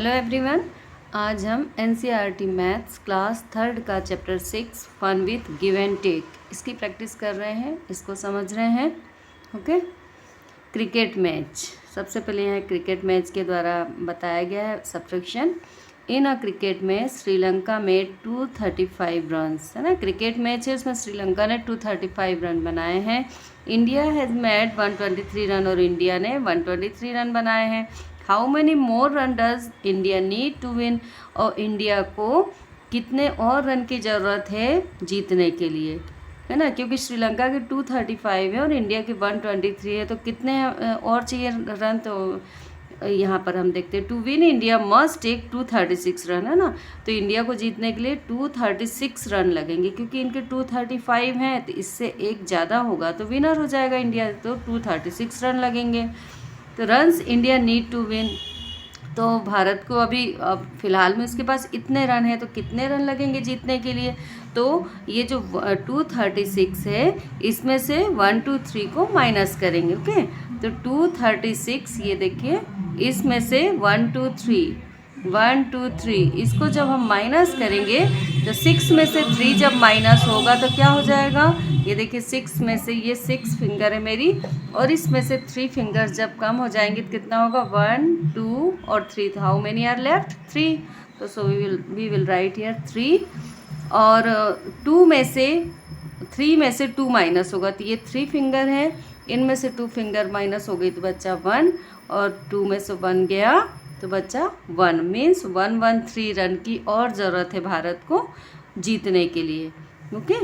Hello everyone. आज हम NCERT maths class 3 का chapter 6 fun with give and take इसकी प्रैक्टिस कर रहे हैं, इसको समझ रहे हैं। Okay, cricket match. सबसे पहले यहाँ क्रिकेट मैच के द्वारा बताया गया है सब्ट्रैक्शन। इन अ क्रिकेट मैच श्रीलंका में 235 रन्स, है ना। क्रिकेट मैच है, उसमें श्रीलंका ने 235 रन बनाए हैं। इंडिया हैज़ मेड 123 रन और इंडिया ने 123 रन बनाए हैं। How many more run does India need to win, और इंडिया को कितने और रन की ज़रूरत है जीतने के लिए, है ना। क्योंकि श्रीलंका के 235 है और इंडिया के 123 है, तो कितने और चाहिए रन। तो यहाँ पर हम देखते हैं to win India must take 236 run, है ना। तो इंडिया को जीतने के लिए 236 रन लगेंगे, क्योंकि इनके 235 हैं, तो इससे एक ज़्यादा होगा तो विनर हो जाएगा इंडिया, तो 236 रन लगेंगे। तो runs India need to win, तो भारत को अभी अब फिलहाल में उसके पास इतने रन है, तो कितने रन लगेंगे जीतने के लिए। तो ये जो 236 है, इसमें से 1 2 3 को माइनस करेंगे। ओके, तो 236, ये देखिए, इसमें से 1 2 3 इसको जब हम माइनस करेंगे तो 6 में से 3 जब माइनस होगा तो क्या हो जाएगा। ये देखिए, 6 में से ये 6 फिंगर है मेरी, और इसमें से 3 फिंगर्स जब कम हो जाएंगे तो कितना होगा, 1 2 और 3। How many are left, 3। तो so we will write here 3, और 2 में से 3 में से 2 माइनस होगा, तो ये 3 फिंगर है, इनमें से 2 फिंगर माइनस हो गई तो बच्चा 1, और 2 में से 1 गया तो बच्चा 1। मीन्स 113 रन की और ज़रूरत है भारत को जीतने के लिए। ओके,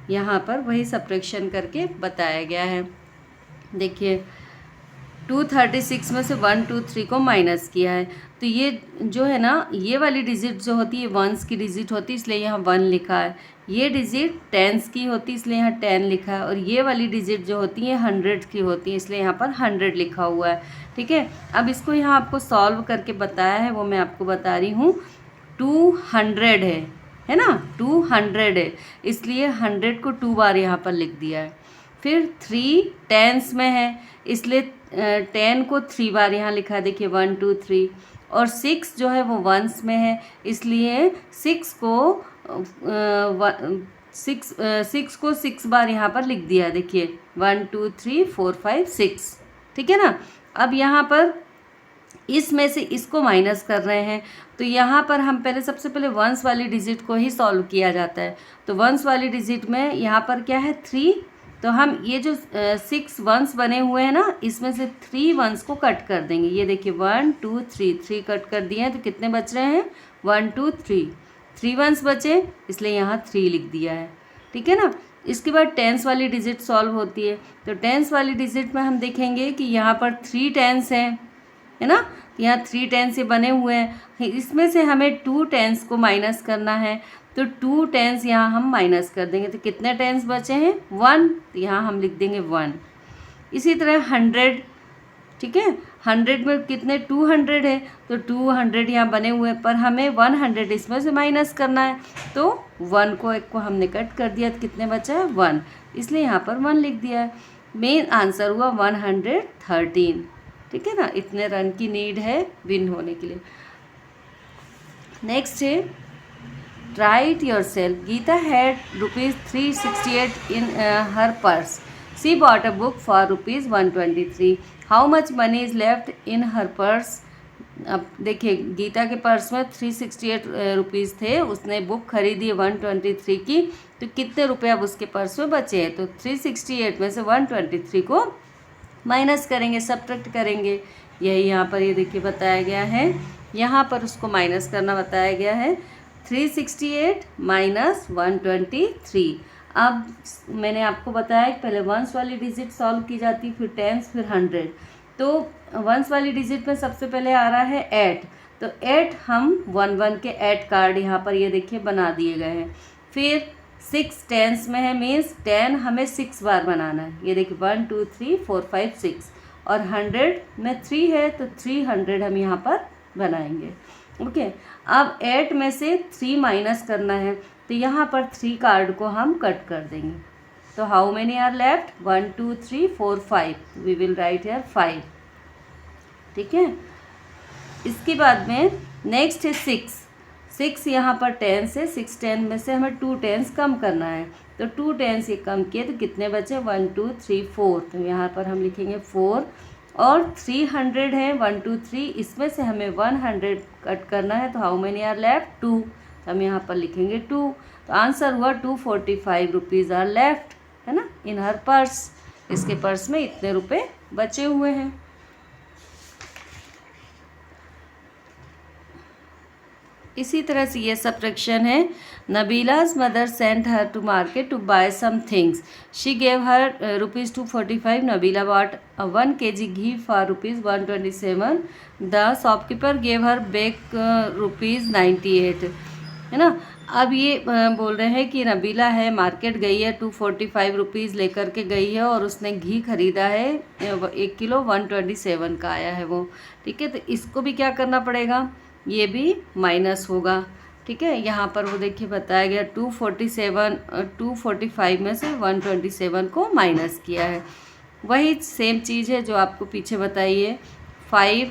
यहाँ पर वही सब्ट्रैक्शन करके बताया गया है। देखिए, 236 में से 1 2 3 को माइनस किया है, तो ये जो है ना, ये वाली डिजिट जो होती है वंस की डिजिट होती है, इसलिए यहाँ 1 लिखा है। ये डिजिट टेंस की होती है, इसलिए यहाँ 10 लिखा है, और ये वाली डिजिट जो होती है 100 की होती है, इसलिए यहाँ पर 100 लिखा हुआ है। ठीक है, अब इसको यहाँ आपको सॉल्व करके बताया है, वो मैं आपको बता रही हूँ। 200 है ना, 200 है, इसलिए 100 को 2 बार यहाँ पर लिख दिया है। फिर 3 टेंस में है, इसलिए 10 को 3 बार यहाँ लिखा है, देखिए 1 2 3। और 6 जो है वो वंस में है, इसलिए 6 को 6 बार यहाँ पर लिख दिया, देखिए 1 2 3 4 5 6। ठीक है ना। अब यहाँ पर इसमें से इसको माइनस कर रहे हैं, तो यहाँ पर हम पहले सबसे पहले वंस वाली डिजिट को ही सॉल्व किया जाता है। तो वंस वाली डिजिट में यहाँ पर क्या है, 3, तो हम ये जो 6 वंस बने हुए हैं ना, इसमें से 3 वंस को कट कर देंगे। ये देखिए 1 2 3 कट कर दिए हैं, तो कितने बच रहे हैं, 1 2 3 वंस बचे, इसलिए यहाँ 3 लिख दिया है। ठीक है ना। इसके बाद टेंस वाली डिजिट सॉल्व होती है, तो टेंस वाली डिजिट में हम देखेंगे कि यहाँ पर 3 टेंस हैं, है ना। यहाँ 3 टेंस से बने हुए हैं, इसमें से हमें 2 टेंस को माइनस करना है, तो 2 टेंस यहाँ हम माइनस कर देंगे, तो कितने टेंस बचे हैं, 1, तो यहाँ हम लिख देंगे 1। इसी तरह 100, ठीक है, 100 में कितने 200 है, तो 200 यहाँ बने हुए हैं, पर हमें 100 इसमें से माइनस करना है, तो 1 को एक को हमने कट कर दिया, तो कितने बचा है, 1, इसलिए यहाँ पर 1 लिख दिया है। मेन आंसर हुआ 113। ठीक है ना, इतने रन की नीड है विन होने के लिए। नेक्स्ट है write yourself. Geeta had ₹368 in her purse. She bought a book for ₹123। How much money is left in her purse. अब देखिए, गीता के पर्स में 368 रुपीज़ थे, उसने बुक खरीदी 123 की, तो कितने रुपये अब उसके पर्स में बचे हैं। तो 368 में से 123 को माइनस करेंगे, सब्ट्रैक्ट करेंगे। यही यहाँ पर ये देखिए बताया गया है, यहाँ पर उसको माइनस करना बताया गया है। 368 माइनस 123। अब मैंने आपको बताया कि पहले वंस वाली डिजिट सॉल्व की जाती, फिर टेंस, फिर 100। तो वंस वाली डिजिट में सबसे पहले आ रहा है 8, तो 8 हम 1 के 8 कार्ड यहाँ पर ये देखिए बना दिए गए हैं। फिर 6 टेंस में है, मीन्स 10 हमें 6 बार बनाना है, ये देखिए 1 2 3 4 5 6, और 100 में 3 है, तो 300 हम यहाँ पर बनाएंगे। ओके, अब 8 में से 3 माइनस करना है, तो यहाँ पर 3 कार्ड को हम कट कर देंगे। तो how many are left, 1 2 3 4 5, we will write here 5। ठीक है। इसके बाद में नेक्स्ट है 6 यहाँ पर टेंस है, 6 10 में से हमें 2 10 कम करना है, तो 2 10 ये कम किए तो कितने बचे 1 2 3 4, तो यहाँ पर हम लिखेंगे 4। और 300 है 1 2 3, इसमें से हमें 100 कट करना है, तो हाउ मेनी आर लेफ्ट 2, तो हम यहाँ पर लिखेंगे 2। तो आंसर हुआ 245 रुपीज़ आर लेफ्ट, है ना, इन हर पर्स। इसके पर्स में इतने रुपए बचे हुए हैं। इसी तरह से ये सब्ट्रैक्शन है। Nabila's mother sent her to market to buy some things, she gave her ₹245, Nabila bought 1 kg ghee for ₹127, the shopkeeper gave her back ₹98, है ना। अब ये बोल रहे हैं कि नबीला है, मार्केट गई है, 245 रुपीज़ लेकर के गई है और उसने घी खरीदा है 1 किलो 127 का आया है वो, ठीक है। तो इसको भी क्या करना पड़ेगा, ये भी माइनस होगा, ठीक है। यहाँ पर वो देखिए बताया गया 245 में से 127 को माइनस किया है। वही सेम चीज़ है जो आपको पीछे बताई है। 5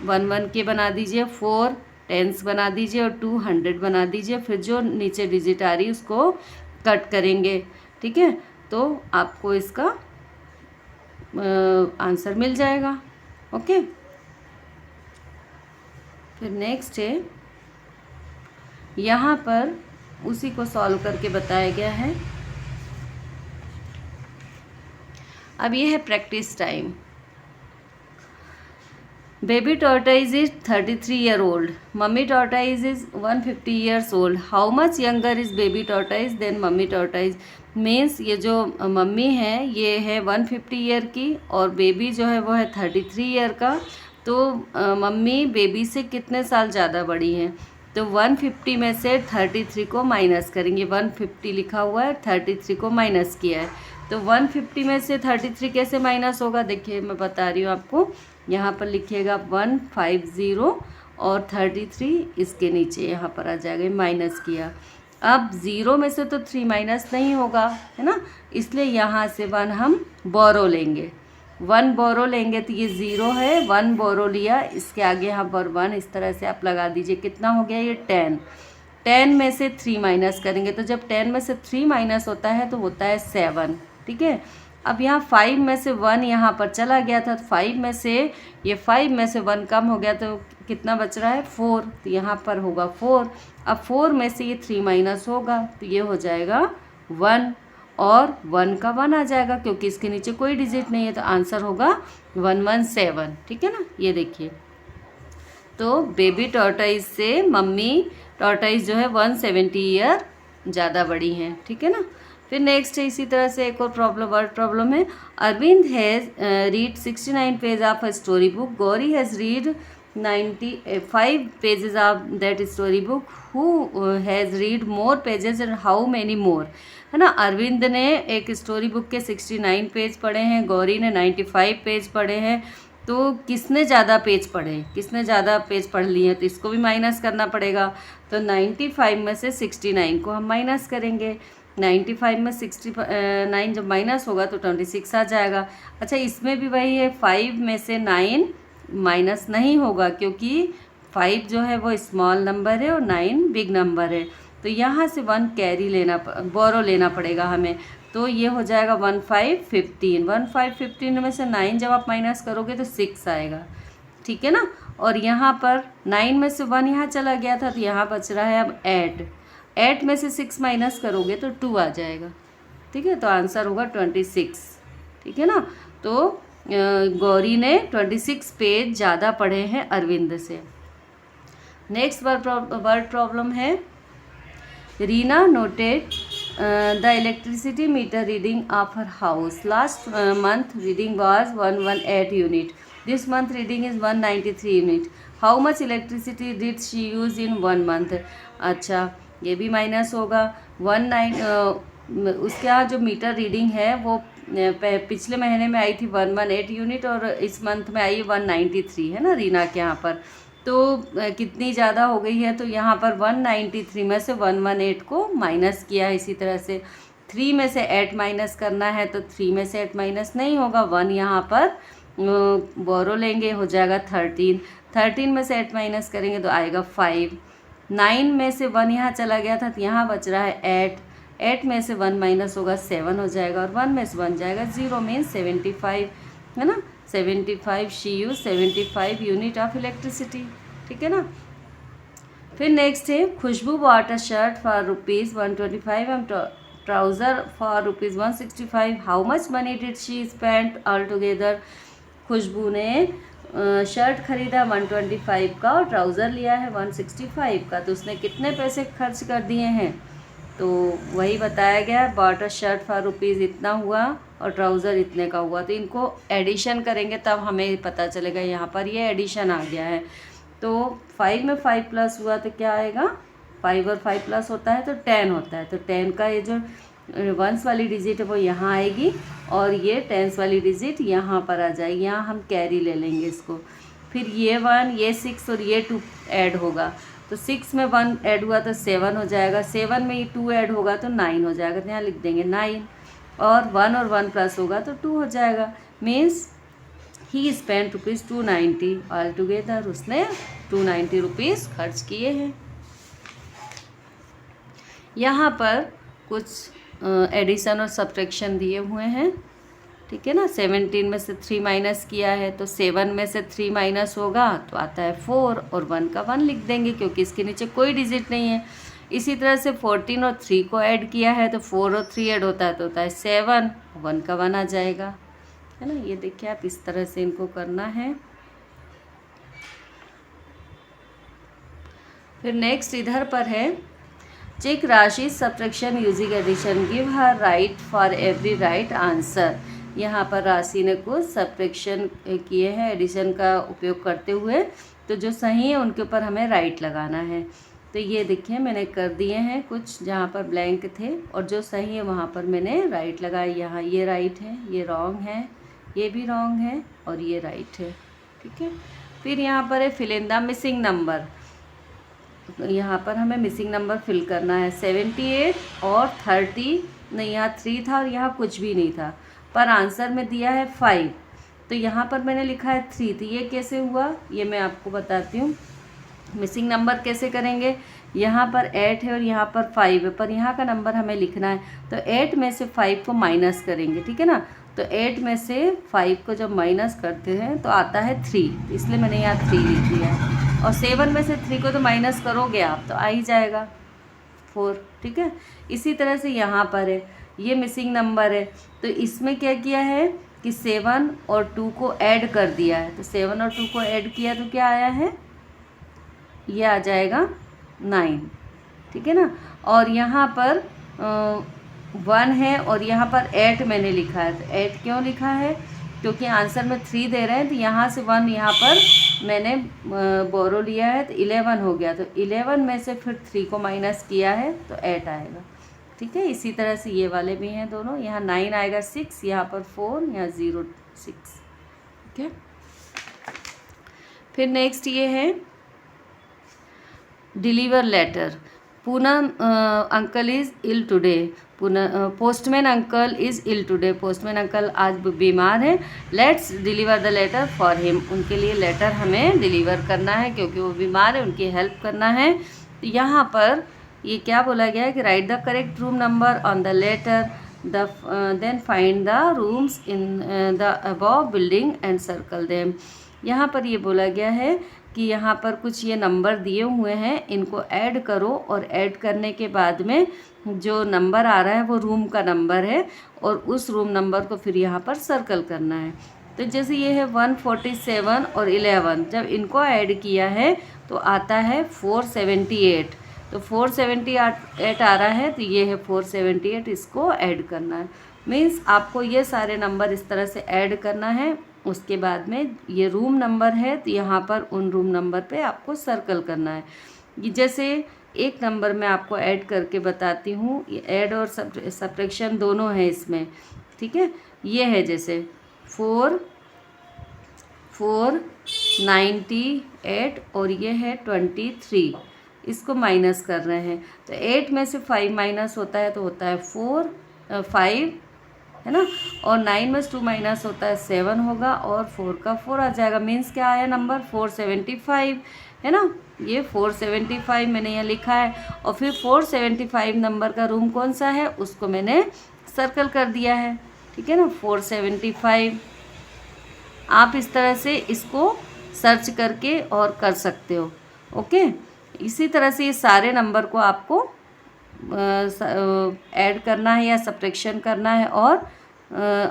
1 1 के बना दीजिए, 4 10s बना दीजिए और 200 बना दीजिए, फिर जो नीचे डिजिट आ रही उसको कट करेंगे, ठीक है। तो आपको इसका आंसर मिल जाएगा, ओके। फिर नेक्स्ट है, यहाँ पर उसी को सॉल्व करके बताया गया है। अब ये है practice time. Baby tortoise is 33 year old, mummy tortoise is 150 years old, how much younger is baby tortoise than mummy tortoise. Means ये जो मम्मी है ये है 150 ईयर की और बेबी जो है वो है 33 ईयर का। तो मम्मी बेबी से कितने साल ज़्यादा बड़ी हैं, तो 150 में से 33 को माइनस करेंगे। 150 लिखा हुआ है, 33 को माइनस किया है, तो 150 में से 33 कैसे माइनस होगा, देखिए मैं बता रही हूँ आपको। यहाँ पर लिखिएगा 150 और 33 इसके नीचे यहाँ पर आ जाएगा, माइनस किया। अब 0 में से तो 3 माइनस नहीं होगा, है ना, इसलिए यहाँ से 1 हम बोरो लेंगे। 1 बोरो लेंगे तो ये 0 है, 1 बोरो लिया, इसके आगे यहाँ पर 1 इस तरह से आप लगा दीजिए। कितना हो गया ये 10। 10 में से 3 माइनस करेंगे, तो जब 10 में से 3 माइनस होता है तो होता है 7, ठीक है। अब यहाँ 5 में से 1 यहाँ पर चला गया था, तो 5 में से ये 5 में से 1 कम हो गया, तो कितना बच रहा है 4, तो यहाँ पर होगा 4। अब 4 में से ये 3 माइनस होगा, तो ये हो जाएगा 1 और 1 का 1 आ जाएगा, क्योंकि इसके नीचे कोई डिजिट नहीं है, तो आंसर होगा 117, ठीक है ना। ये देखिए, तो बेबी टॉर्टोइज से मम्मी टॉर्टोइज जो है 170 ईयर ज़्यादा बड़ी हैं, ठीक है ना। फिर नेक्स्ट है इसी तरह से एक और प्रॉब्लम, वर्ड प्रॉब्लम है। Arvind has read 69 page of a story book, Gauri has read 95 pages of that story book, who has read more pages and how many more, है ना। अरविंद ने एक स्टोरी बुक के 69 पेज पढ़े हैं, गौरी ने 95 पेज पढ़े हैं, तो किसने ज़्यादा पेज पढ़े, किसने ज़्यादा पेज पढ़ लिए हैं, तो इसको भी माइनस करना पड़ेगा। तो 95 में से 69 को हम माइनस करेंगे। 95 में 69 जब माइनस होगा तो 26 आ जाएगा। अच्छा, इसमें भी वही है, 5 में से 9 माइनस नहीं होगा, क्योंकि 5 जो है वो स्मॉल नंबर है और 9 बिग नंबर है, तो यहाँ से 1 कैरी लेना, बोरो लेना पड़ेगा हमें। तो ये हो जाएगा 1515। 1515 में से 9 जब आप माइनस करोगे तो 6 आएगा, ठीक है ना। और यहाँ पर 9 में से 1 यहाँ चला गया था, तो यहाँ बच रहा है अब 8 में से 6 माइनस करोगे तो 2 आ जाएगा, ठीक है। तो आंसर होगा 26, ठीक है ना। तो गौरी ने 26 पेज ज़्यादा पढ़े हैं अरविंद से। नेक्स्ट वर्ड प्रॉब्लम है। Reena noted the electricity meter reading of her house, last month reading was 118 unit, this month reading is 193 unit, how much electricity did she use in 1 month. अच्छा, ये भी माइनस होगा। उसके यहाँ जो मीटर रीडिंग है वो पिछले महीने में आई थी 118 यूनिट और इस मंथ में आई 193, है ना, रीना के यहाँ पर। तो कितनी ज़्यादा हो गई है, तो यहाँ पर 193 में से 118 को माइनस किया है। इसी तरह से 3 में से 8 माइनस करना है, तो 3 में से 8 माइनस नहीं होगा, 1 यहाँ पर बोरो लेंगे, हो जाएगा 13। 13 में से 8 माइनस करेंगे तो आएगा 5। 9 में से 1 यहाँ चला गया था तो यहाँ बच रहा है 8। 8 में से 1 माइनस होगा 7 हो जाएगा, और 1 में से 1 जाएगा 0, मीन्स 75, है ना। 75 she use 75 unit of electricity, ठीक है ना। फिर नेक्स्ट है Khushboo bought a shirt for ₹125 and trouser for ₹165। How much money did she spend all together. Khushboo ने शर्ट खरीदा 125 का और ट्राउज़र लिया है 165 का, तो उसने कितने पैसे खर्च कर दिए हैं। तो वही बताया गया, bot a shirt for rupees इतना हुआ और ट्राउज़र इतने का हुआ, तो इनको एडिशन करेंगे तब हमें पता चलेगा। यहाँ पर ये एडिशन आ गया है, तो 5 में 5 प्लस हुआ तो क्या आएगा, 5 और 5 प्लस होता है तो 10 होता है। तो 10 का ये जो वंस वाली डिजिट है वो यहाँ आएगी और ये टेंस वाली डिजिट यहाँ पर आ जाएगी। यहाँ हम कैरी ले लेंगे इसको। फिर ये 1, ये 6 और ये 2 ऐड होगा, तो 6 में 1 ऐड हुआ तो 7 हो जाएगा, 7 में ये 2 ऐड होगा तो 9 हो जाएगा, तो यहाँ लिख देंगे 9, और 1 और 1 प्लस होगा तो 2 हो जाएगा। Means he spend ₹290 all together, उसने 290 रुपीज़ खर्च किए हैं। यहाँ पर कुछ एडिशन और सब्ट्रैक्शन दिए हुए हैं, ठीक है ना। 17 में से 3 माइनस किया है तो 7 में से 3 माइनस होगा तो आता है 4, और 1 का 1 लिख देंगे क्योंकि इसके नीचे कोई डिजिट नहीं है। इसी तरह से 14 और 3 को ऐड किया है तो 4 और 3 ऐड होता है 7, 1 का 1 आ जाएगा, है ना। ये देखिए आप इस तरह से इनको करना है। फिर नेक्स्ट इधर पर है check Rashi subtraction using addition, give her right for every right answer. यहाँ पर राशि ने कुछ सब्ट्रैक्शन किए हैं एडिशन का उपयोग करते हुए, तो जो सही है उनके ऊपर हमें राइट लगाना है। तो ये देखिए मैंने कर दिए हैं कुछ जहाँ पर ब्लैंक थे, और जो सही है वहाँ पर मैंने राइट लगाई। यहाँ ये राइट है, ये रॉन्ग है, ये भी रॉन्ग है, और ये राइट है, ठीक है। फिर यहाँ पर है fill in the missing number, यहाँ पर हमें मिसिंग नंबर फिल करना है। 78 और 30 नहीं, यहाँ 3 था और यहाँ कुछ भी नहीं था, पर आंसर में दिया है 5, तो यहाँ पर मैंने लिखा है 3, तो ये कैसे हुआ ये मैं आपको बताती हूँ। मिसिंग नंबर कैसे करेंगे, यहाँ पर 8 है और यहाँ पर 5 है, पर यहाँ का नंबर हमें लिखना है, तो 8 में से 5 को माइनस करेंगे, ठीक है ना। तो 8 में से 5 को जब माइनस करते हैं तो आता है 3, इसलिए मैंने यहाँ 3 लिख दिया है। और 7 में से 3 को तो माइनस करोगे आप तो आ ही जाएगा 4, ठीक है। इसी तरह से यहाँ पर है, ये मिसिंग नंबर है, तो इसमें क्या किया है कि 7 और 2 को ऐड कर दिया है, तो 7 और 2 को ऐड किया तो क्या आया है, ये आ जाएगा 9, ठीक है ना। और यहाँ पर 1 है और यहाँ पर 8 मैंने लिखा है, तो 8 क्यों लिखा है, क्योंकि आंसर में 3 दे रहे हैं, तो यहाँ से 1 यहाँ पर मैंने बोरो लिया है तो 11 हो गया, तो 11 में से फिर 3 को माइनस किया है तो 8 आएगा, ठीक है। इसी तरह से ये वाले भी हैं दोनों, यहाँ 9 आएगा 6, यहाँ पर 4, यहाँ 0 6, ठीक है। फिर नेक्स्ट ये है deliver letter. Poonam uncle is ill today, postman uncle is ill today, postman uncle आज बीमार है। Let's deliver the letter for him, उनके लिए लेटर हमें डिलीवर करना है क्योंकि वो बीमार है, उनकी हेल्प करना है। तो यहाँ पर ये क्या बोला गया है कि write the correct room number on the letter, then find the rooms in the above building and circle them. यहाँ पर ये बोला गया है कि यहाँ पर कुछ ये नंबर दिए हुए हैं, इनको ऐड करो, और ऐड करने के बाद में जो नंबर आ रहा है वो रूम का नंबर है, और उस रूम नंबर को फिर यहाँ पर सर्कल करना है। तो जैसे ये है 147 और 11, जब इनको ऐड किया है तो आता है 478, तो 478 आ रहा है, तो ये है 478, इसको ऐड करना है। मीन्स आपको ये सारे नंबर इस तरह से ऐड करना है। उसके बाद में ये रूम नंबर है तो यहाँ पर उन रूम नंबर पे आपको सर्कल करना है। जैसे एक नंबर मैं आपको ऐड करके बताती हूँ, ये ऐड और सब्ट्रैक्शन दोनों है इसमें, ठीक है। ये है जैसे 498 और ये है 23, इसको माइनस कर रहे हैं, तो 8 में से 5 माइनस होता है तो होता है 4, 5 है ना। और 9 में 2 माइनस होता है 7 होगा, और 4 का 4 आ जाएगा। मीन्स क्या आया नंबर 475, है ना। ये 475 मैंने यहाँ लिखा है। और फिर 475 नंबर का रूम कौन सा है उसको मैंने सर्कल कर दिया है, ठीक है ना। 475 आप इस तरह से इसको सर्च करके और कर सकते हो। ओके, इसी तरह से ये सारे नंबर को आपको ऐड करना है या सब्ट्रैक्शन करना है, और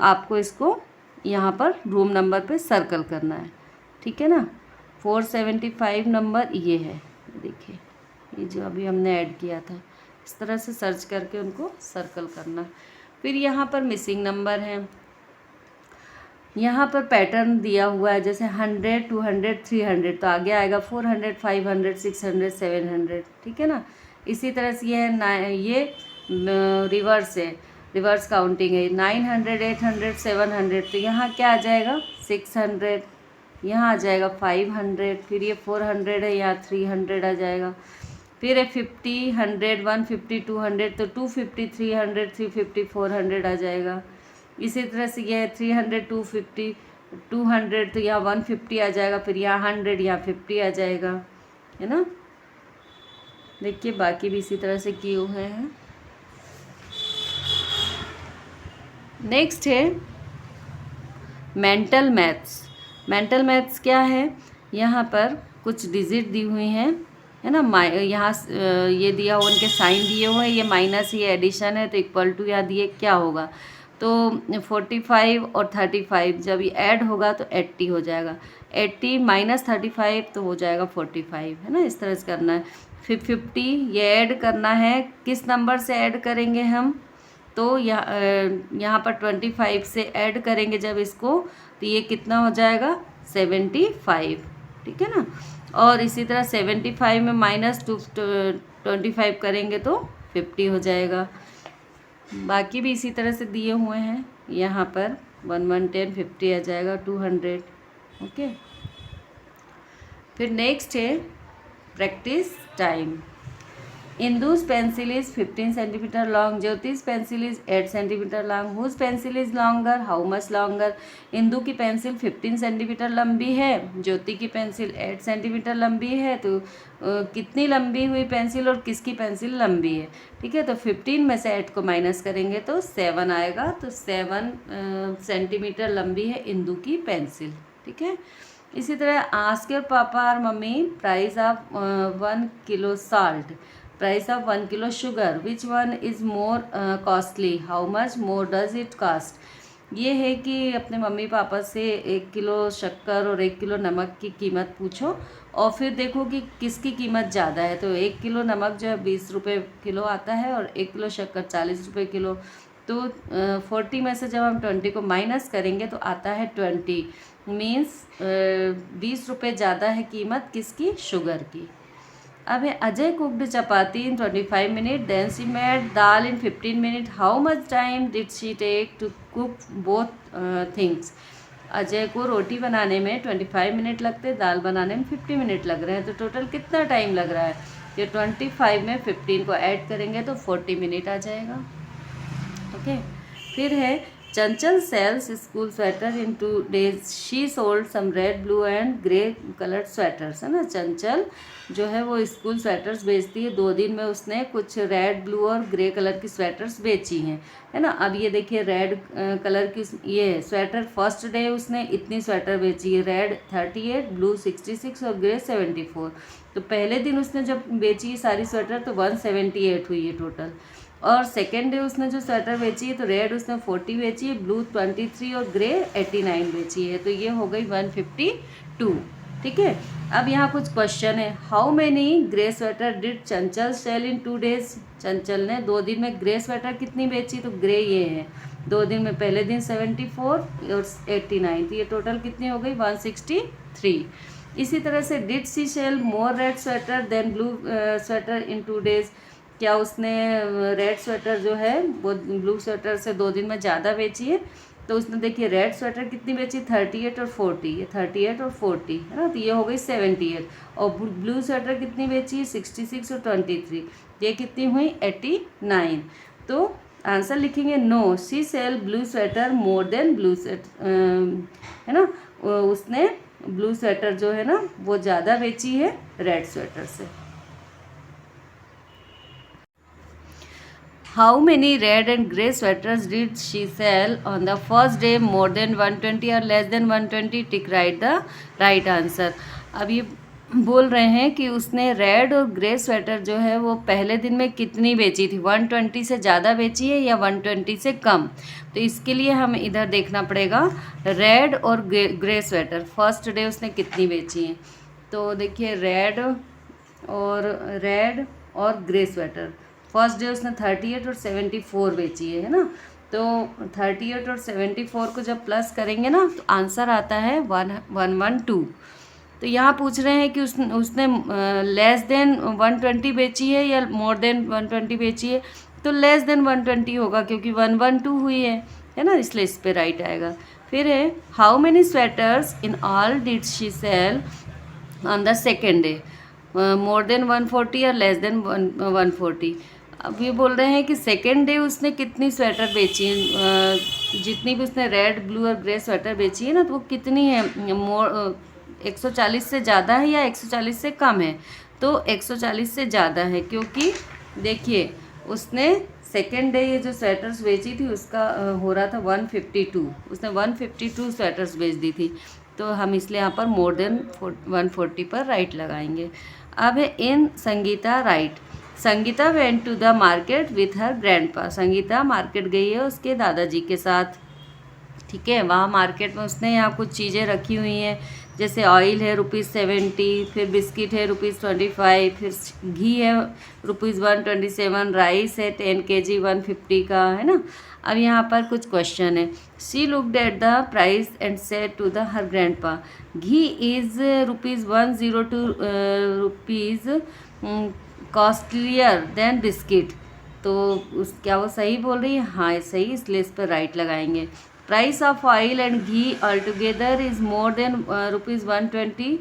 आपको इसको यहाँ पर रूम नंबर पे सर्कल करना है, ठीक है ना। 475 नंबर ये है, देखिए ये जो अभी हमने ऐड किया था, इस तरह से सर्च करके उनको सर्कल करना। फिर यहाँ पर मिसिंग नंबर है, यहाँ पर पैटर्न दिया हुआ है, जैसे 100, 200, 300, तो आगे आएगा 400, 500, 600, 700, ठीक है ना। इसी तरह से ये रिवर्स है, रिवर्स काउंटिंग है। 900, 800, 700, तो यहाँ क्या आ जाएगा 600, यहाँ आ जाएगा 500, फिर ये 400 है, यहाँ 300 आ जाएगा। फिर है 50, 100, 150, 200, तो 250, 300, 350, 400 आ जाएगा। इसी तरह से यह 300, 250, 200, तो यहाँ 150 आ जाएगा। फिर यहाँ 100, यहाँ 50 आ जाएगा, है ना। देखिए बाकी भी इसी तरह से किए हुए हैं। नेक्स्ट है मेंटल मैथ्स। मेंटल मैथ्स क्या है, यहाँ पर कुछ डिजिट दी हुई हैं, है ना। यहाँ ये दिया हुआ, उनके साइन दिए हुए हैं, ये माइनस, ये एडिशन है, तो इक्वल टू यहाँ दिए क्या होगा, तो 45 और 35 जब ये ऐड होगा तो 80 हो जाएगा। 80 माइनस 35 तो हो जाएगा 45, है ना। इस तरह से करना है। फिर 50 ये ऐड करना है, किस नंबर से ऐड करेंगे हम, तो यहाँ पर 25 से ऐड करेंगे जब इसको, तो ये कितना हो जाएगा 75, ठीक है ना। और इसी तरह 75 में माइनस 25 करेंगे तो 50 हो जाएगा। बाकी भी इसी तरह से दिए हुए हैं, यहाँ पर 1, 1, 10, 50 आ जाएगा, 200, ओके। फिर नेक्स्ट है practice time. Indu's pencil is 15 centimeter long. Jyoti's pencil is 8 centimeter long. Whose pencil is longer? How much longer? Indu की पेंसिल 15 सेंटीमीटर लंबी है, ज्योति की पेंसिल 8 सेंटीमीटर लंबी है, तो कितनी लंबी हुई पेंसिल और किसकी पेंसिल लंबी है, ठीक है। तो 15 में से 8 को माइनस करेंगे तो 7 आएगा, तो 7 सेंटीमीटर लंबी है इंदु की पेंसिल, ठीक है। इसी तरह आस्क योर पापा और mummy price of 1 kilo salt, price of 1 kilo sugar, which one is more costly, how much more does it cost. ये है कि अपने मम्मी पापा से 1 किलो शक्कर और 1 किलो नमक की कीमत पूछो, और फिर देखो कि किसकी कीमत ज़्यादा है। तो 1 किलो नमक जो है 20 रुपये किलो आता है, और 1 किलो शक्कर 40 रुपये किलो। तो 40 में से जब हम 20 को माइनस करेंगे तो आता है 20, मीन्स 20 रुपये ज़्यादा है कीमत किसकी, शुगर की। अब है Ajay cooked chapati in 25 minute, then she made dal in 15 minute, how much time did she take to cook both things. Ajay को रोटी बनाने में 25 मिनट लगते, दाल बनाने में 50 मिनट लग रहे हैं, तो टोटल कितना टाइम लग रहा है। ये 25 में 15 को ऐड करेंगे तो 40 मिनट आ जाएगा, ओके। फिर है Chanchal sells school sweater in 2 days, she sold some red, blue and grey coloured sweaters, है ना। चंचल जो है वो स्कूल स्वेटर्स बेचती है, 2 दिन में उसने कुछ रेड, ब्लू और ग्रे कलर की स्वेटर्स बेची हैं, है ना। अब ये देखिए रेड कलर की ये स्वेटर फर्स्ट डे उसने इतनी स्वेटर बेची है, रेड 38, ब्लू 66 और ग्रे 74। तो पहले दिन उसने जब बेची है सारी स्वेटर तो 178 हुई है टोटल। और सेकेंड डे उसने जो स्वेटर बेची है तो रेड उसने 40 बेची है, ब्लू 23 और ग्रे 89 बेची है, तो ये हो गई 152, ठीक है। अब यहाँ कुछ क्वेश्चन है, how many grey sweater did Chanchal cell in 2 days। चंचल ने 2 दिन में ग्रे स्वेटर कितनी बेची, तो ग्रे ये है 2 दिन में, पहले दिन 74 और 89, तो ये टोटल कितनी हो गई 163। इसी तरह से did she sell more red sweater than blue sweater in 2 days। क्या उसने रेड स्वेटर जो है वो ब्लू स्वेटर से 2 दिन में ज़्यादा बेची है, तो उसने देखिए रेड स्वेटर कितनी बेची 38 और 40, ये 38 और 40 है ना, तो ये हो गई 78। और ब्लू स्वेटर कितनी बेची 66 और 23, ये कितनी हुई 89। तो आंसर लिखेंगे no, she sell blue sweater more than blue sweater, है ना, उसने ब्लू स्वेटर जो है ना वो ज़्यादा बेची है रेड स्वेटर से। How many red and grey sweaters did she sell on the first day, more than 120 और less than 120, tick right the right answer. अब ये बोल रहे हैं कि उसने रेड और ग्रे स्वेटर जो है वो पहले दिन में कितनी बेची थी, 120 से ज़्यादा बेची है या 120 से कम। तो इसके लिए हम इधर देखना पड़ेगा रेड और ग्रे स्वेटर फर्स्ट डे उसने कितनी बेची है। तो देखिए रेड और ग्रे स्वेटर फर्स्ट डे उसने 38 और 74 बेची है ना। तो 38 और 74 को जब प्लस करेंगे ना तो आंसर आता है 112। तो यहाँ पूछ रहे हैं कि उसने लेस देन 120 बेची है या मोर देन 120 बेची है। तो लेस देन 120 होगा क्योंकि 112 हुई है ना, इसलिए इस पे राइट आएगा। फिर है how many sweaters in all did she sell on the second day, more than 140 और लेस देन 140। अब ये बोल रहे हैं कि सेकेंड डे उसने कितनी स्वेटर बेची है, जितनी भी उसने रेड ब्लू और ग्रे स्वेटर बेची है ना तो वो कितनी है, 140 से ज़्यादा है या 140 से कम है। तो 140 से ज़्यादा है क्योंकि देखिए उसने सेकेंड डे ये जो स्वेटर्स बेची थी उसका हो रहा था 152, उसने 152 स्वेटर्स बेच दी थी। तो हम इसलिए यहाँ पर मोर देन 140 पर राइट लगाएंगे। अब है इन Sangeeta right, Sangeeta went to the market with her grandpa, Sangeeta market गई है उसके दादाजी के साथ। ठीक है, वहाँ मार्केट में उसने यहाँ कुछ चीज़ें रखी हुई हैं, जैसे ऑयल है ₹70, फिर बिस्किट है ₹25, फिर घी है ₹127, राइस है 10 kg 150 का, है ना। अब यहाँ पर कुछ क्वेश्चन है। She looked at the price and said to the her grandpa ghee is ₹102 rupees costlier than biscuit. तो क्या वो सही बोल रही है? हाँ सही, इसलिए इस पर राइट लगाएंगे। Price of oil and ghee all together is more than ₹120,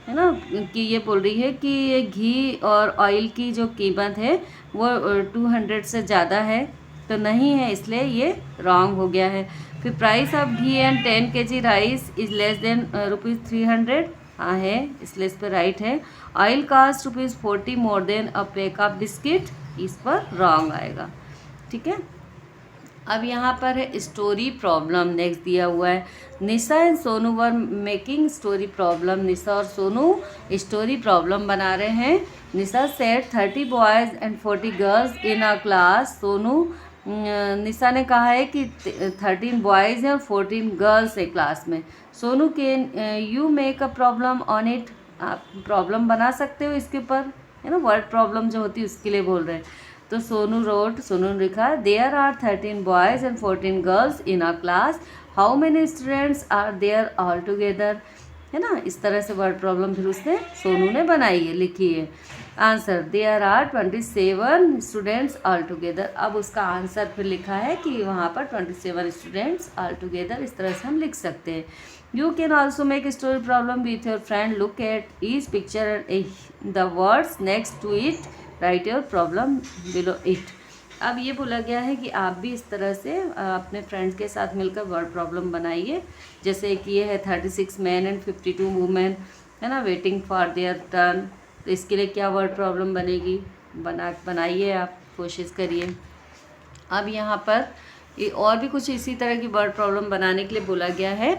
है ना, कि ये बोल रही है कि ये घी और ऑयल की जो कीमत है वो 200 से ज़्यादा है, तो नहीं है, इसलिए ये रॉन्ग हो गया है। फिर price of ghee and 10 kg rice is less than ₹300, हाँ है, इसलिए इस पर राइट है। Oil cost ₹40 more than a pack of biscuit, इस पर रॉन्ग आएगा। ठीक है, अब यहाँ पर है स्टोरी प्रॉब्लम नेक्स्ट दिया हुआ है। Nisha and Sonu were making story problem, Nisha और सोनू स्टोरी प्रॉब्लम बना रहे हैं। Nisha said 30 boys and 40 girls in a class, Sonu Nisha ने कहा है कि 13 बॉयज़ हैं और 14 गर्ल्स है क्लास में। सोनू के you make a problem on it, आप प्रॉब्लम बना सकते हो इसके ऊपर, है ना, वर्ड प्रॉब्लम जो होती है उसके लिए बोल रहे हैं। तो सोनू ने लिखा there are 13 boys and 14 girls in a class, how many students are there all together, है ना। इस तरह से वर्ड प्रॉब्लम फिर उसने सोनू ने बनाई है, लिखी है। Answer there are 27 students all together. अब उसका आंसर फिर लिखा है कि वहाँ पर 27 स्टूडेंट्स ऑल टुगेदर, इस तरह से हम लिख सकते हैं। You can also make story problem with your friend, look at each picture and the words next to it, write your problem below it. अब ये बोला गया है कि आप भी इस तरह से अपने फ्रेंड्स के साथ मिलकर वर्ड प्रॉब्लम बनाइए। जैसे कि ये है 36 मैन एंड 52 वुमेन, है ना, वेटिंग फॉर देयर टर्न। तो इसके लिए क्या वर्ड प्रॉब्लम बनेगी, बनाइए आप, कोशिश करिए। अब यहाँ पर ये और भी कुछ इसी तरह की वर्ड प्रॉब्लम बनाने के लिए बोला गया है।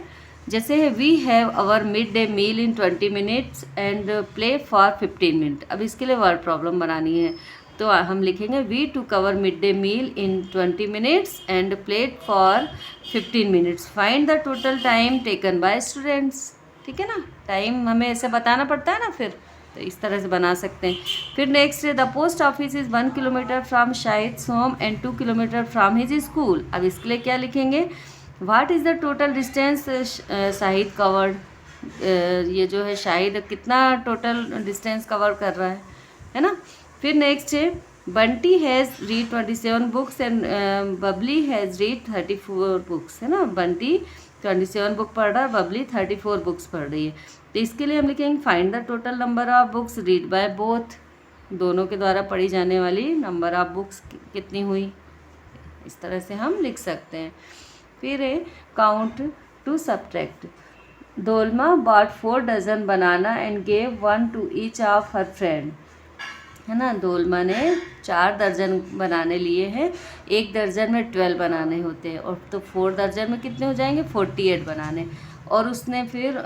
जैसे है we have our mid day meal in 20 minutes and play for 15 minute. अब इसके लिए वर्ड प्रॉब्लम बनानी है, तो हम लिखेंगे we took our mid day meal in 20 minutes and played for 15 minutes, find the total time taken by students. ठीक है ना, टाइम हमें ऐसे बताना पड़ता है ना, फिर तो इस तरह से बना सकते हैं। फिर नेक्स्ट है the post office is 1 kilometre from Shahid's home and 2 kilometre from his school. अब इसके लिए क्या लिखेंगे, what is the total distance Shahid covered, ये जो है शाहिद कितना टोटल डिस्टेंस कवर कर रहा है ना। फिर नेक्स्ट है Bunty has read 27 books and Babli has read 34 books, है ना। बंटी 27 बुक पढ़ रहा है, बबली 34 बुक्स पढ़ रही है। तो इसके लिए हम लिखेंगे find the total number of books read by both, दोनों के द्वारा पढ़ी जाने वाली नंबर ऑफ बुक्स कितनी हुई, इस तरह से हम लिख सकते हैं। फिर है count to subtract. Dolma bought 4 dozen banana and gave 1 to each of her friend, है ना। दोलमा ने 4 दर्जन बनाने लिए हैं, 1 दर्जन में 12 बनाने होते हैं, और तो 4 दर्जन में कितने हो जाएंगे, 48 बनाने। और उसने फिर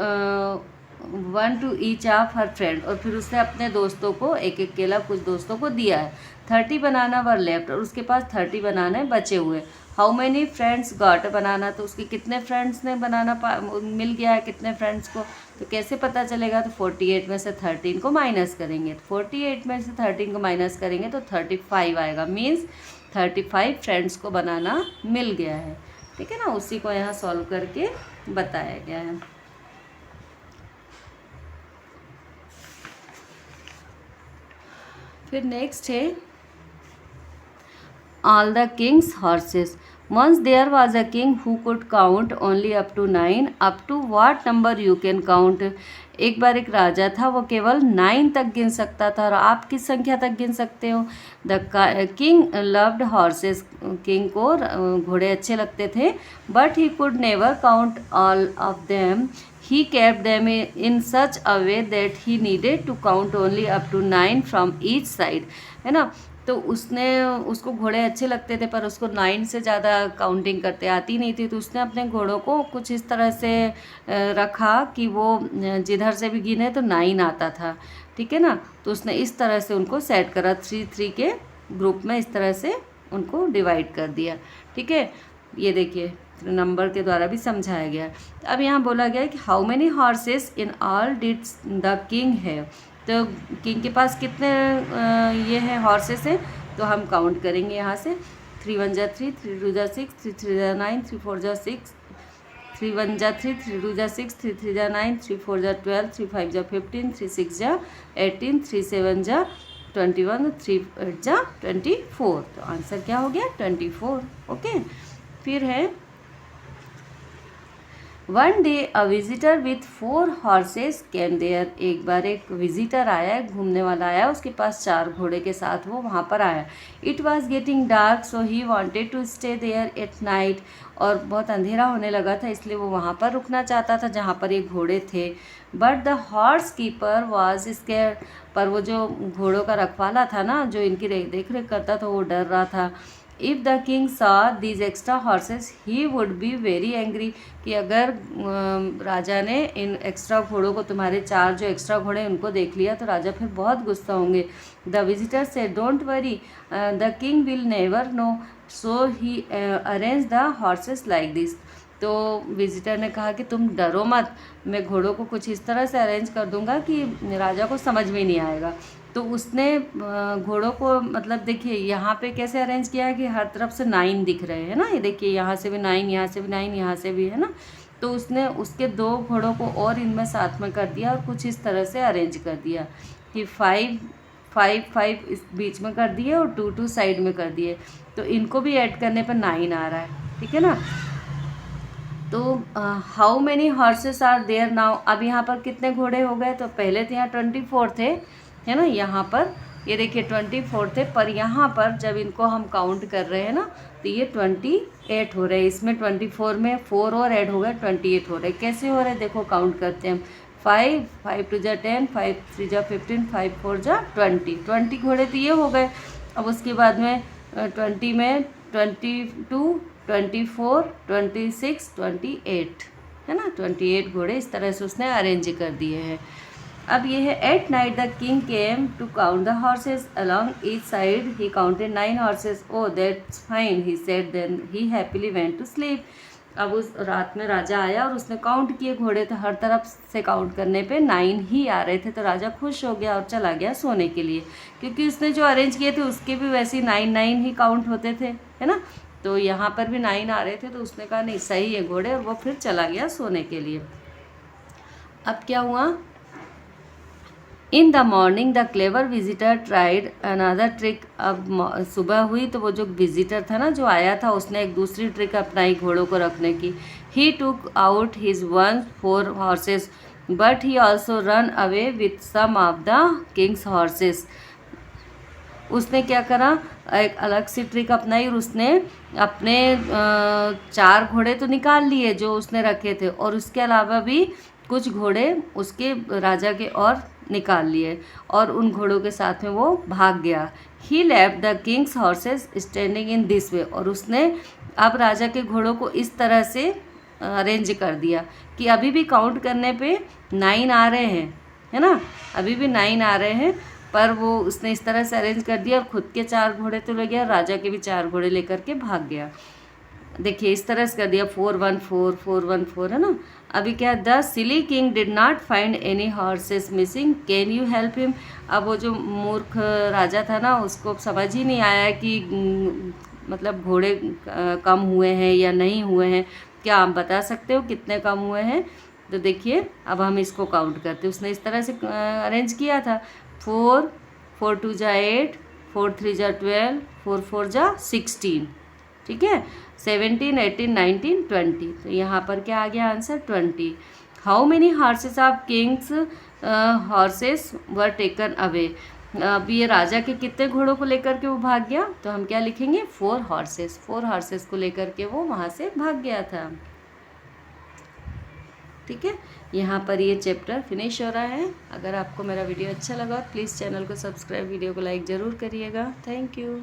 1 to each of her friend, और फिर उसने अपने दोस्तों को एक एक केला कुछ दोस्तों को दिया है। 30 बनाना वर लेफ्ट, और उसके पास 30 बनाने बचे हुए। हाउ मैनी फ्रेंड्स गॉट बनाना, तो उसके कितने फ्रेंड्स ने बनाना मिल गया है, कितने फ्रेंड्स को, तो कैसे पता चलेगा, तो 48 में से 13 को माइनस करेंगे, 48 में से 13 को माइनस करेंगे तो 35 आएगा। मीन्स 35 फ्रेंड्स को बनाना मिल गया है, ठीक है ना। उसी को यहाँ सॉल्व करके बताया गया है। फिर नेक्स्ट है all the king's horses. Once there was a king who could count only up to 9. Up to what number you can count? एक बार एक राजा था, वो केवल 9 तक गिन सकता था, और आप किस संख्या तक गिन सकते हो। The king loved horses, king को घोड़े अच्छे लगते थे, but he could never count all of them. He kept them in such a way that he needed to count only up to 9 from each side, है ना। तो उसको घोड़े अच्छे लगते थे, पर उसको 9 से ज़्यादा काउंटिंग करते आती नहीं थी, तो उसने अपने घोड़ों को कुछ इस तरह से रखा कि वो जिधर से भी गिने तो 9 आता था, ठीक है ना। तो उसने इस तरह से उनको सेट करा, 3-3 के ग्रुप में इस तरह से उनको डिवाइड कर दिया, ठीक है। ये देखिए नंबर के द्वारा भी समझाया गया। अब यहाँ बोला गया है कि how many horses in all did the king है, तो किंग के पास कितने ये हैं हॉर्सेस हैं, तो हम काउंट करेंगे यहाँ से। 3 1 जा 3, 3 2 जा 6, 3 3 जा 9, 3 4 जा 6, 3 1 जा 3, 3 2 जा 6, 3 3 जा 9, 3 4 जा 12, 3 5 जा 15, 3 6 जा 18, 3 7 जा 21, 3 8 जा 24। तो आंसर क्या हो गया, 24। ओके। फिर है one day a visitor with 4 horses came there. एक बार एक विजिटर आया, घूमने वाला आया, उसके पास 4 घोड़े के साथ वो वहाँ पर आया। It was getting dark so he wanted to stay there at night, और बहुत अंधेरा होने लगा था इसलिए वो वहाँ पर रुकना चाहता था जहाँ पर ये घोड़े थे। But the horse keeper was scare, पर वो जो घोड़ों का रखवाला था ना, जो इनकी देख रेख करता था, वो डर रहा था। If the king saw these extra horses he would be very angry, कि अगर राजा ने इन एक्स्ट्रा घोड़ों को, तुम्हारे 4 जो एक्स्ट्रा घोड़े उनको देख लिया, तो राजा फिर बहुत गुस्सा होंगे। द विजिटर से don't worry the king will never know, so he arrange the horses like this. तो विजिटर ने कहा कि तुम डरो मत, मैं घोड़ों को कुछ इस तरह से अरेंज कर दूंगा कि राजा को समझ में नहीं आएगा। तो उसने घोड़ों को, मतलब देखिए यहाँ पे कैसे अरेंज किया है कि हर तरफ से 9 दिख रहे हैं ना, ये देखिए यहाँ से भी 9, यहाँ से भी 9, यहाँ से भी, है ना। तो उसने उसके 2 घोड़ों को और इनमें साथ में कर दिया, और कुछ इस तरह से अरेंज कर दिया कि 5 5 5 इस बीच में कर दिए और 2 2 साइड में कर दिए। तो इनको भी ऐड करने पर 9 आ रहा है, ठीक है ना। तो how many horses are there now, अब यहाँ पर कितने घोड़े हो गए, तो पहले तो यहाँ 24 थे, है ना। यहाँ पर ये देखिए 24 थे, पर यहाँ पर जब इनको हम काउंट कर रहे हैं ना, तो ये 28 हो रहे हैं। इसमें 24 में 4 और ऐड हो गए, 28 हो रहे। कैसे हो रहे हैं देखो, काउंट करते हैं हम। 5 5 2 जा 10, 5 3 जा 15, 5 4 जा 20 घोड़े तो ये हो गए। अब उसके बाद में 20 में 22 24 26 28, है ना। 28 घोड़े इस तरह से उसने अरेंज कर दिए हैं। अब ये है at night the king came to count the horses along each side, he counted 9 horses. Oh that's fine, he said, then he happily went to sleep. अब उस रात में राजा आया और उसने काउंट किए घोड़े, तो हर तरफ से काउंट करने पे 9 ही आ रहे थे, तो राजा खुश हो गया और चला गया सोने के लिए, क्योंकि उसने जो अरेंज किए थे उसके भी वैसे ही 9 ही काउंट होते थे, है ना। तो यहाँ पर भी 9 आ रहे थे, तो उसने कहा नहीं सही है घोड़े, और वो फिर चला गया सोने के लिए। अब क्या हुआ, in the morning the clever visitor tried another trick. अब सुबह हुई तो वो जो विजिटर था ना, जो आया था, उसने एक दूसरी ट्रिक अपनाई घोड़ों को रखने की। He took out his 4 horses but he also run away with some of the king's horses. उसने क्या करा, एक अलग सी ट्रिक अपनाई और उसने अपने 4 घोड़े तो निकाल लिए जो उसने रखे थे, और उसके अलावा भी कुछ घोड़े उसके राजा के और निकाल लिए, और उन घोड़ों के साथ में वो भाग गया। He left the king's horses standing in this way, और उसने अब राजा के घोड़ों को इस तरह से अरेंज कर दिया कि अभी भी काउंट करने पे 9 आ रहे हैं, है ना, अभी भी 9 आ रहे हैं, पर वो उसने इस तरह से अरेंज कर दिया और खुद के 4 घोड़े तो ले गया, राजा के भी 4 घोड़े लेकर के भाग गया। देखिए इस तरह से कर दिया, 4-1-4 4-1-4, है ना। अभी क्या, the silly king did not find any horses missing, can you help him. अब वो जो मूर्ख राजा था ना, उसको समझ ही नहीं आया कि मतलब घोड़े कम हुए हैं या नहीं हुए हैं, क्या आप बता सकते हो कितने कम हुए हैं। तो देखिए अब हम इसको काउंट करते हैं, उसने इस तरह से अरेंज किया था, 4 4 2 जा 8, 4 3 जा 12, 4 4 जा 16, ठीक है, 17 18 19 20। तो यहाँ पर क्या आ गया answer, 20। How many horses of Kings horses were taken away. अब ये राजा के कितने घोड़ों को लेकर के वो भाग गया, तो हम क्या लिखेंगे, 4 हॉर्सेस, 4 हॉर्सेस को लेकर के वो वहाँ से भाग गया था। ठीक है, यहाँ पर ये चैप्टर फिनिश हो रहा है। अगर आपको मेरा वीडियो अच्छा लगा प्लीज़ चैनल को सब्सक्राइब, वीडियो को लाइक ज़रूर करिएगा। Thank you.